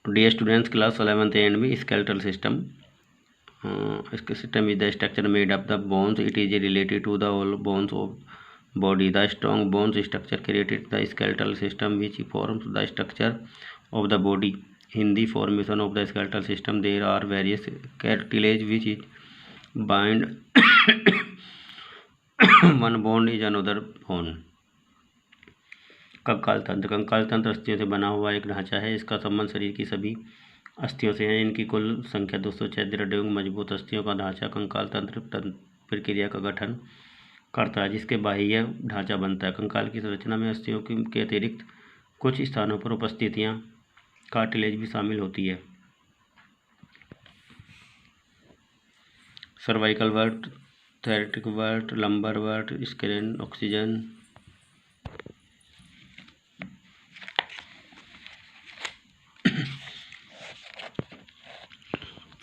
Dear students, class 11th and में skeletal system. इसका system is the structure made up the bones. It is related to the all bones of body. The strong bones structure created the skeletal system, which forms the structure of the body. In the formation of the skeletal system, there are various cartilage which is bind one bone is another bone. कंकाल तंत्र अस्थियों से बना हुआ एक ढांचा है। इसका संबंध शरीर की सभी अस्थियों से है। इनकी कुल संख्या 206 दृढ़ एवं मजबूत अस्थियों का ढांचा कंकाल तंत्र प्रक्रिया का गठन करता है, जिसके बाह्य ढांचा बनता है। कंकाल की संरचना में अस्थियों के अतिरिक्त कुछ स्थानों पर उपस्थितियां कार्टिलेज भी शामिल होती है। Cervical vert, thoracic vert, lumbar vert, स्क्लेरन, ऑक्सीजन।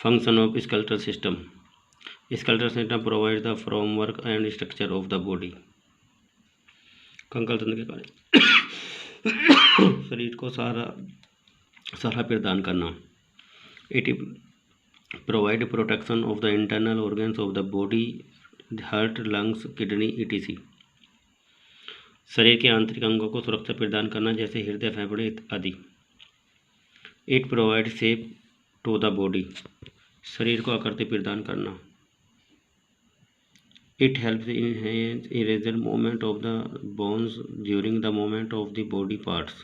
Function of skeletal system. Skeletal system provides the framework and structure of the body. कंकाल तंत्र के कार्य शरीर को सहारा प्रदान करना। It provide protection of the internal organs of the body, heart, lungs, kidney, etc. शरीर के आंतरिक अंगों को सुरक्षा प्रदान करना, जैसे हृदय, फेफड़े आदि। It provides shape to the body. शरीर को आकृति प्रदान करना। It helps in irregular movement of the bones during the movement of the body parts.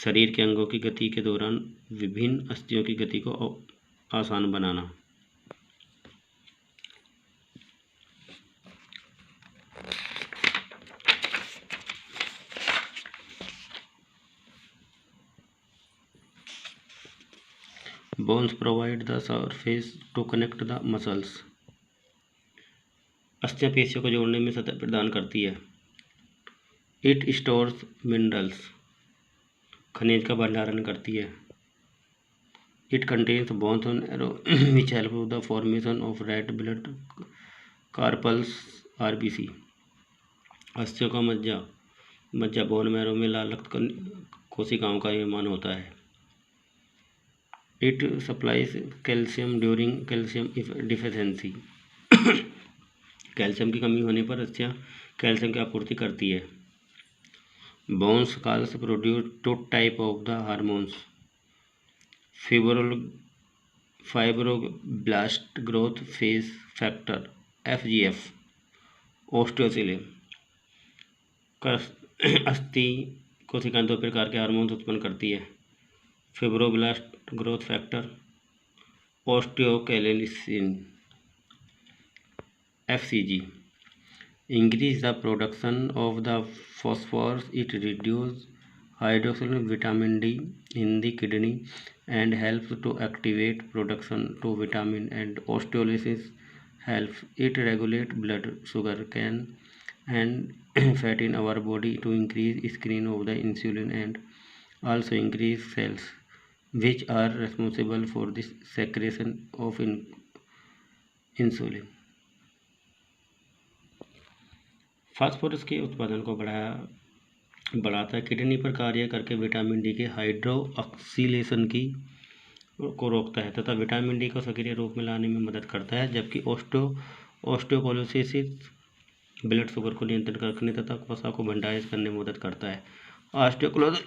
शरीर के अंगों की गति के दौरान विभिन्न अस्थियों की गति को आसान बनाना। Bones provide the surface to connect the muscles. अस्थियां पेशियों को जोड़ने में सतह प्रदान करती है। It stores minerals. खनिज का भंडारण करती है। It contains bones and marrow which help with the formation of red blood corpuscles RBC. अस्थियों का मज्जा बोन मैरो में लाल रक्त कोशिकाओं का निर्माण होता है। It supplies calcium during calcium deficiency. Calcium की कमी होने पर अस्थियां कैल्शियम की आपूर्ति करती है। Bones also produce two type of the hormones: fibroblast growth factor FGF, ओस्टियोसिलेम। अस्थि कोशिकाएं दो प्रकार के हार्मोन्स उत्पन्न करती है: fibroblast growth factor, osteocalcin FCG. Increase the production of the phosphorus. It reduces hydroxyl vitamin D in the kidney and helps to activate production to vitamin, and osteolysis helps it regulate blood sugar and fat in our body to increase screen of the insulin and also increase cells which are responsible for the secretion of insulin. Phosphorus के उत्पादन को बढ़ाता है। Kidney पर कार्य करके vitamin D के hydroxylation को रोकता है तथा विटामिन डी को सक्रिय रूप में लाने में मदद करता है, जबकि ओस्टियोकोलिसिस ब्लड शुगर को नियंत्रण रखने तथा वसा को भंडारित करने में मदद करता है। ऑस्टियोक्लोसिस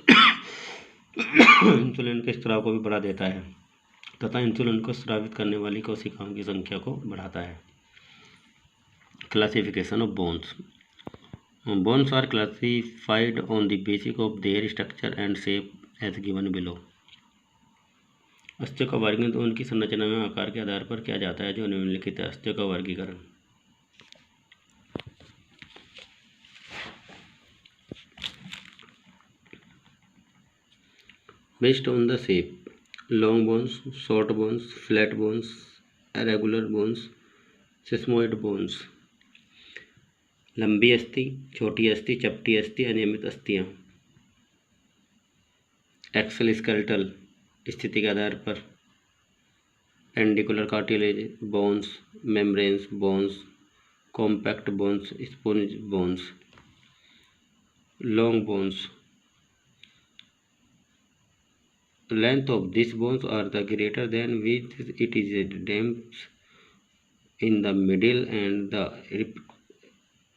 इंसुलिन के स्राव को भी बढ़ा देता है तथा इंसुलिन को स्रावित करने वाली कोशिकाओं की संख्या को बढ़ाता है। Classification of bones. Bones are classified on the basis of their structure and shape as given below. अस्थियों का वर्गीकरण उनकी संरचना में आकार के आधार पर किया जाता है, जो निम्नलिखित है। अस्थियों का वर्गीकरण. Based on the shape: long bones, short bones, flat bones, irregular bones, sesamoid bones. लंबी अस्थि, छोटी अस्थि, चपटी अस्थि, अनियमित अस्थियां। एक्सल स्केलेटल स्थिति के आधार पर एंडिकुलर cartilage bones, membranes bones, compact bones, sponge bones. Long bones length of these bones are the greater than which it is dense in the middle and the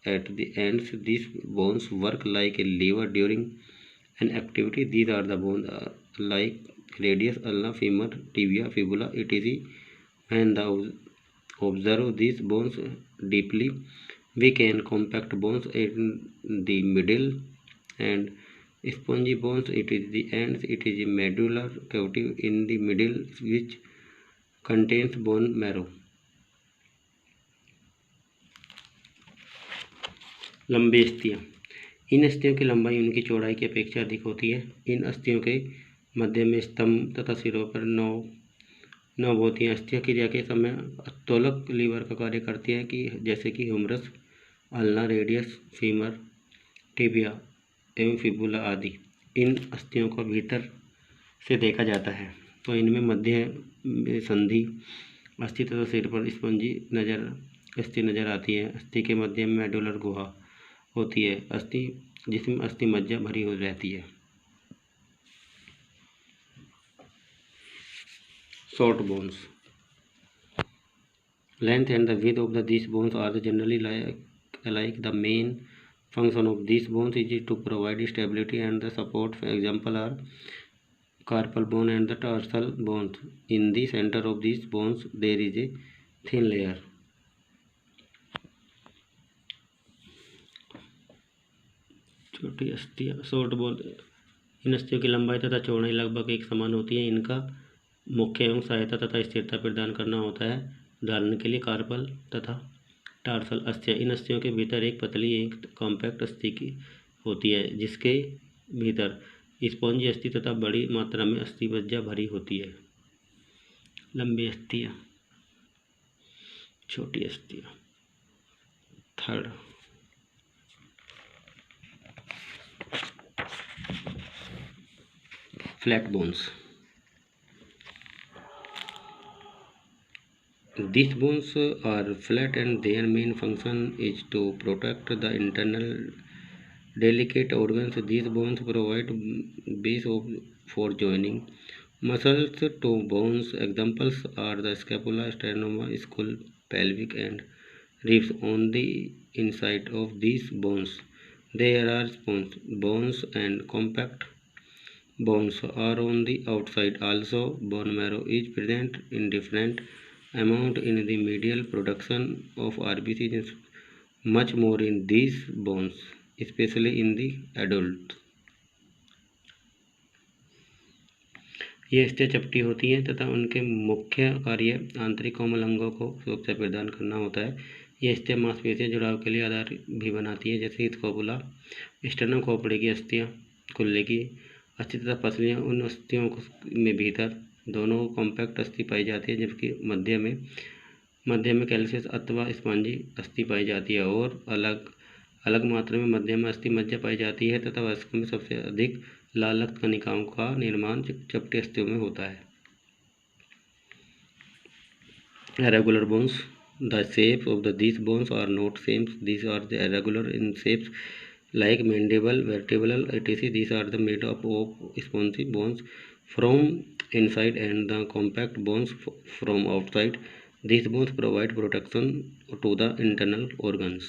at the ends. These bones work like a lever during an activity. These are the bones like radius, ulna, femur, tibia, fibula, etc. When the observe these bones deeply, we can compact bones in the middle and spongy bones. It is the ends. It is a medullary cavity in the middle which contains bone marrow. लंबी अस्थियाँ। इन अस्थियों की लंबाई उनकी चौड़ाई की अपेक्षा अधिक होती है। इन अस्थियों के मध्य में स्तंभ तथा सिरों पर नौ होती हैं। अस्थियाँ क्रिया के समय अस्तोलक लीवर का कार्य करती है कि जैसे कि humerus, ulna, radius, femur, tibia एवं फिबुला आदि। इन अस्थियों को भीतर से देखा जाता है तो इनमें मध्य संधि अस्थि तथा सिर पर स्पंजी अस्थि नजर आती है। अस्थि के मध्य में मेडुलर गुहा होती है अस्थि जिसमें अस्थि मज्जा भरी हो रहती है। Short bones. Length and the width of these bones are generally alike. The main function of these bones is to provide stability and the support. For example are carpal bone and the tarsal bones. In the center of these bones there is a thin layer. छोटी अस्थियाँ। Short bone. इन अस्थियों की लंबाई तथा चौड़ाई लगभग एक समान होती है। इनका मुख्य एवं सहायता तथा स्थिरता प्रदान करना होता है। उदाहरण के लिए कार्पल तथा टार्सल अस्थियाँ। इन अस्थियों के भीतर एक पतली एक कॉम्पैक्ट अस्थि की होती है जिसके भीतर स्पॉन्जी अस्थि तथा बड़ी मात्रा में अस्थि मज्जा भरी होती है। लंबी अस्थियाँ, छोटी अस्थियाँ। Third, flat bones. These bones are flat and their main function is to protect the internal delicate organs. These bones provide base for joining muscles to bones. Examples are the scapula, sternum, skull, pelvic and ribs. On the inside of these bones there are bones and compact bones are on the outside. Also bone marrow is present in different amount in the medial. Production of RBC is much more in these bones, especially in the adult. ये अस्थियाँ चपटी होती हैं तथा उनके मुख्य कार्य आंतरिक कोमल अंगों को सुरक्षा प्रदान करना होता है। ये अस्थियाँ मांसपेशियाँ जुड़ाव के लिए आधार भी बनाती है जैसे स्कोपुला, स्टर्नम, खोपड़ी की अस्थियाँ, कुल्ले की अस्थि तथा पसलियाँ। उन अस्थियों में भीतर दोनों कॉम्पैक्ट अस्थि पाई जाती है जबकि मध्य में कैल्शियस अथवा स्पॉन्जी अस्थि पाई जाती है और अलग मात्रा में मध्य में अस्थि मज्जा पाई जाती है तथा वयस्कों में सबसे अधिक लाल रक्त कणिकाओं का निर्माण चपटी अस्थियों में होता है। Irregular bones. The shape of these bones are not same. These are the irregular in shapes like mandible, vertebral, etc. These are the made up of spongy bones from inside and the compact bones from outside. These bones provide protection to the internal organs.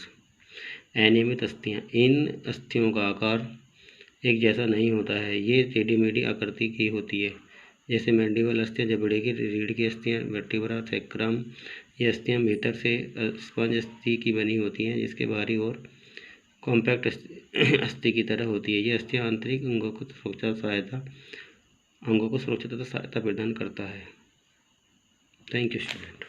अनियमित अस्थियाँ। इन अस्थियों का आकार एक जैसा नहीं होता है। ये टेढ़ी-मेढ़ी आकृति की होती है जैसे मैंडिबल अस्थियाँ, जबड़े की रीढ़ की अस्थियाँ, वर्टिब्रा, सैक्रम। ये अस्थियाँ भीतर से स्पंज अस्थि की बनी होती हैं जिसके बाहरी ओर कॉम्पैक्ट अस्थि की तरह होती है। ये अस्थियाँ आंतरिक अंगों को सुरक्षा तथा सहायता प्रदान करता है। Thank you student.